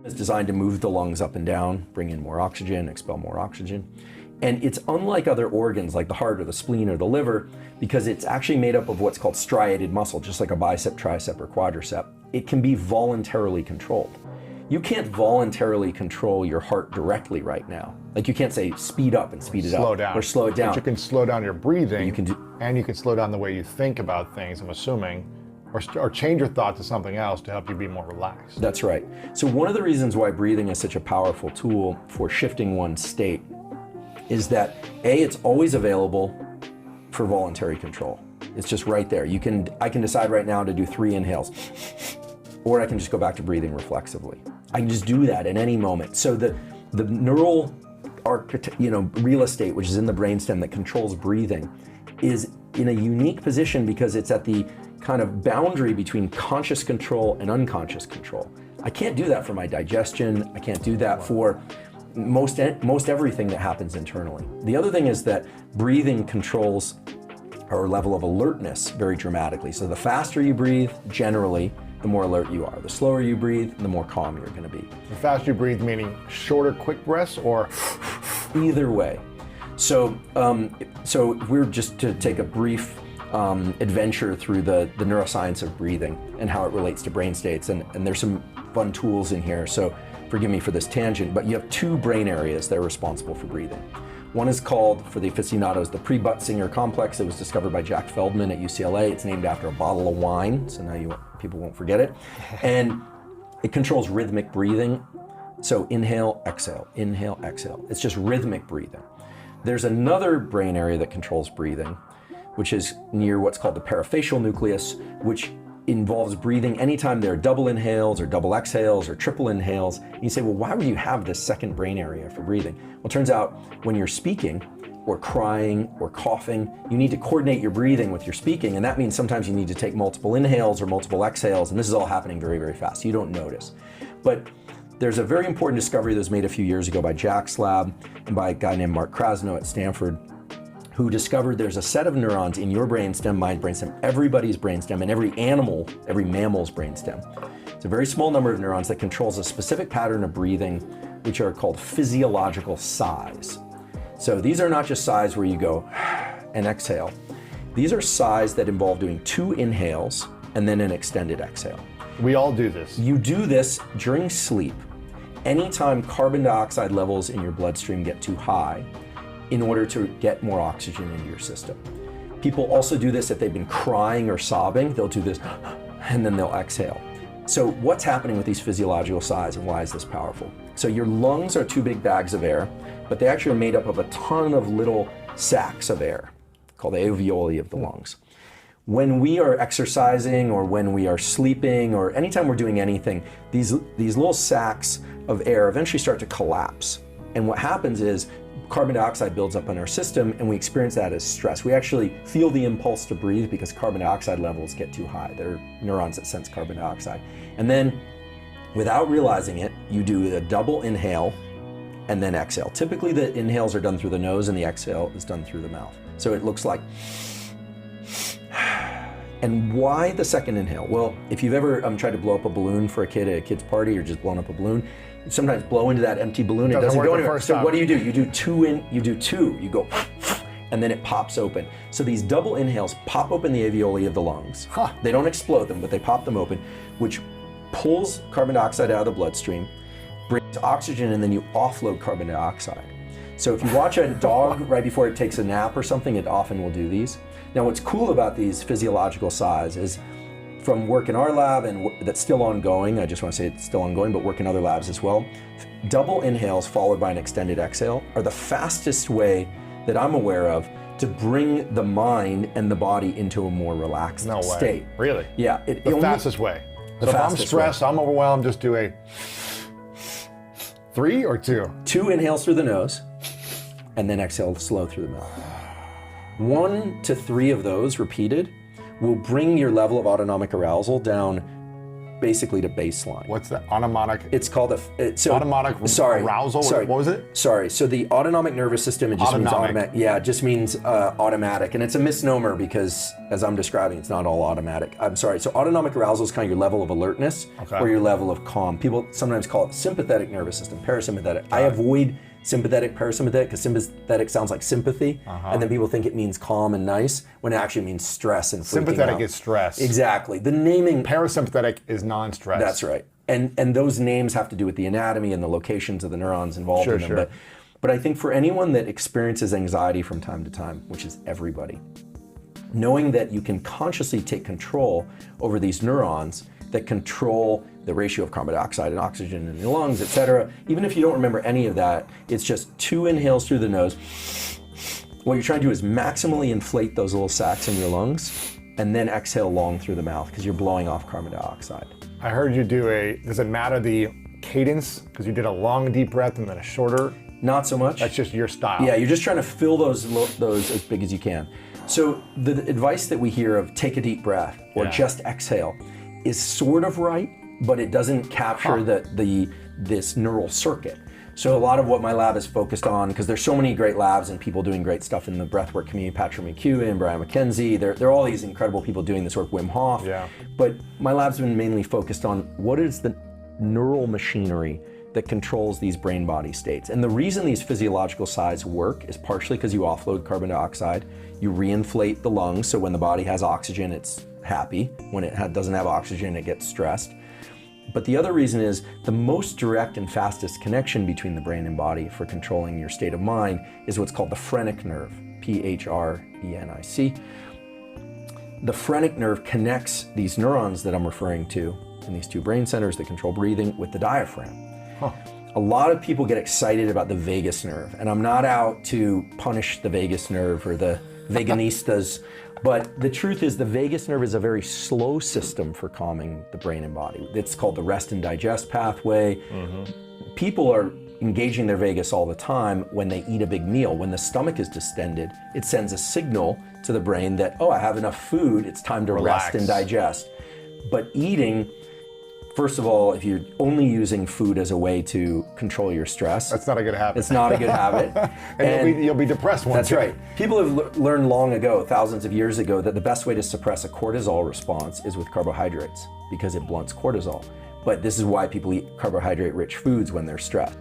It's designed to move the lungs up and down, bring in more oxygen, expel more oxygen. And it's unlike other organs like the heart or the spleen or the liver because it's actually made up of what's called striated muscle, just like a bicep, tricep, or quadricep. It can be voluntarily controlled. You can't voluntarily control your heart directly right now. Like you can't say speed up and speed it up. Slow down. Or slow it down. But you can slow down your breathing, and you can slow down the way you think about things, I'm assuming, or change your thought to something else to help you be more relaxed. That's right. So one of the reasons why breathing is such a powerful tool for shifting one's state is that A, it's always available for voluntary control. It's just right there. I can decide right now to do 3 inhales, or I can just go back to breathing reflexively. I can just do that at any moment. So the neural real estate, which is in the brainstem that controls breathing, is in a unique position because it's at the kind of boundary between conscious control and unconscious control. I can't do that for my digestion. I can't do that for most everything that happens internally. The other thing is that breathing controls our level of alertness very dramatically. So the faster you breathe, generally, the more alert you are. The slower you breathe, the more calm you're going to be. The faster you breathe, meaning shorter, quick breaths, or? Either way. So we're just to take a brief adventure through the neuroscience of breathing and how it relates to brain states. And there's some fun tools in here, so forgive me for this tangent, but you have 2 brain areas that are responsible for breathing. One is called, for the aficionados, the pre-Buttsinger complex. It was discovered by Jack Feldman at UCLA. It's named after a bottle of wine, so now people won't forget it. And it controls rhythmic breathing. So inhale, exhale, inhale, exhale. It's just rhythmic breathing. There's another brain area that controls breathing, which is near what's called the parafacial nucleus, which involves breathing anytime there are double inhales or double exhales or triple inhales. And you say, well, why would you have this second brain area for breathing? Well, it turns out when you're speaking or crying or coughing, you need to coordinate your breathing with your speaking. And that means sometimes you need to take multiple inhales or multiple exhales. And this is all happening very, very fast. You don't notice. But there's a very important discovery that was made a few years ago by Jack's lab and by a guy named Mark Krasno at Stanford, who discovered there's a set of neurons in your brainstem, my brainstem, everybody's brainstem, and every mammal's brainstem. It's a very small number of neurons that controls a specific pattern of breathing, which are called physiological sighs. So these are not just sighs where you go and exhale. These are sighs that involve doing 2 inhales and then an extended exhale. We all do this. You do this during sleep. Anytime carbon dioxide levels in your bloodstream get too high, in order to get more oxygen into your system. People also do this if they've been crying or sobbing. They'll do this and then they'll exhale. So what's happening with these physiological sighs and why is this powerful? So your lungs are 2 big bags of air, but they actually are made up of a ton of little sacs of air called the alveoli of the lungs. When we are exercising or when we are sleeping or anytime we're doing anything, these little sacs of air eventually start to collapse. And what happens is carbon dioxide builds up in our system and we experience that as stress. We actually feel the impulse to breathe because carbon dioxide levels get too high. There are neurons that sense carbon dioxide. And then without realizing it, you do a double inhale and then exhale. Typically the inhales are done through the nose and the exhale is done through the mouth. So it looks like, and why the second inhale? Well, if you've ever tried to blow up a balloon for a kid at a kid's party or just blown up a balloon, you sometimes blow into that empty balloon, it doesn't go anywhere. So what do? You do 2 you go, and then it pops open. So these double inhales pop open the alveoli of the lungs. They don't explode them, but they pop them open, which pulls carbon dioxide out of the bloodstream, brings oxygen, and then you offload carbon dioxide. So if you watch a dog right before it takes a nap or something, it often will do these. Now what's cool about these physiological sighs is from work in our lab, and that's still ongoing, I just want to say it's still ongoing, but work in other labs as well, double inhales followed by an extended exhale are the fastest way that I'm aware of to bring the mind and the body into a more relaxed state. Really? Yeah. The fastest way. So if I'm stressed, I'm overwhelmed, just do a 3 or 2? 2 inhales through the nose and then exhale slow through the mouth. 1 to 3 of those repeated will bring your level of autonomic arousal down basically to baseline. What's the autonomic? It's called Autonomic arousal? What was it? Sorry. So the autonomic nervous system, it just means Autonomic. automatic. Yeah, it just means automatic. And it's a misnomer because, as I'm describing, it's not all automatic. I'm sorry. So autonomic arousal is kind of your level of alertness or your level of calm. People sometimes call it sympathetic nervous system, parasympathetic. I avoid sympathetic, parasympathetic, because sympathetic sounds like sympathy, and then people think it means calm and nice, when it actually means stress and freaking Sympathetic out. is stress. Exactly. The naming... Parasympathetic is non-stress. That's right. And those names have to do with the anatomy and the locations of the neurons involved in them. Sure. But I think for anyone that experiences anxiety from time to time, which is everybody, knowing that you can consciously take control over these neurons that control the ratio of carbon dioxide and oxygen in your lungs, et cetera. Even if you don't remember any of that, it's just 2 inhales through the nose. What you're trying to do is maximally inflate those little sacs in your lungs and then exhale long through the mouth because you're blowing off carbon dioxide. I heard you do does it matter the cadence? Because you did a long deep breath and then a shorter. Not so much. That's just your style. Yeah, you're just trying to fill those as big as you can. So the advice that we hear of take a deep breath or just exhale is sort of right, but it doesn't capture this neural circuit. So a lot of what my lab is focused on, because there's so many great labs and people doing great stuff in the breathwork community, Patrick McEwen, Brian McKenzie, there are all these incredible people doing this work, Wim Hof. Yeah. But my lab's been mainly focused on what is the neural machinery that controls these brain-body states. And the reason these physiological sighs work is partially because you offload carbon dioxide, you reinflate the lungs, so when the body has oxygen, it's happy. When it doesn't have oxygen, it gets stressed. But the other reason is the most direct and fastest connection between the brain and body for controlling your state of mind is what's called the phrenic nerve, P-H-R-E-N-I-C. The phrenic nerve connects these neurons that I'm referring to in these 2 brain centers that control breathing with the diaphragm. A lot of people get excited about the vagus nerve, and I'm not out to punish the vagus nerve or the veganistas, but the truth is the vagus nerve is a very slow system for calming the brain and body. It's called the rest and digest pathway. People are engaging their vagus all the time when they eat a big meal. When the stomach is distended, it sends a signal to the brain that, oh, I have enough food, it's time to rest and digest. But eating, first of all, if you're only using food as a way to control your stress, that's not a good habit. It's not a good habit. and you'll be depressed one That's day. right. People have learned long ago, thousands of years ago, that the best way to suppress a cortisol response is with carbohydrates because it blunts cortisol. But this is why people eat carbohydrate-rich foods when they're stressed.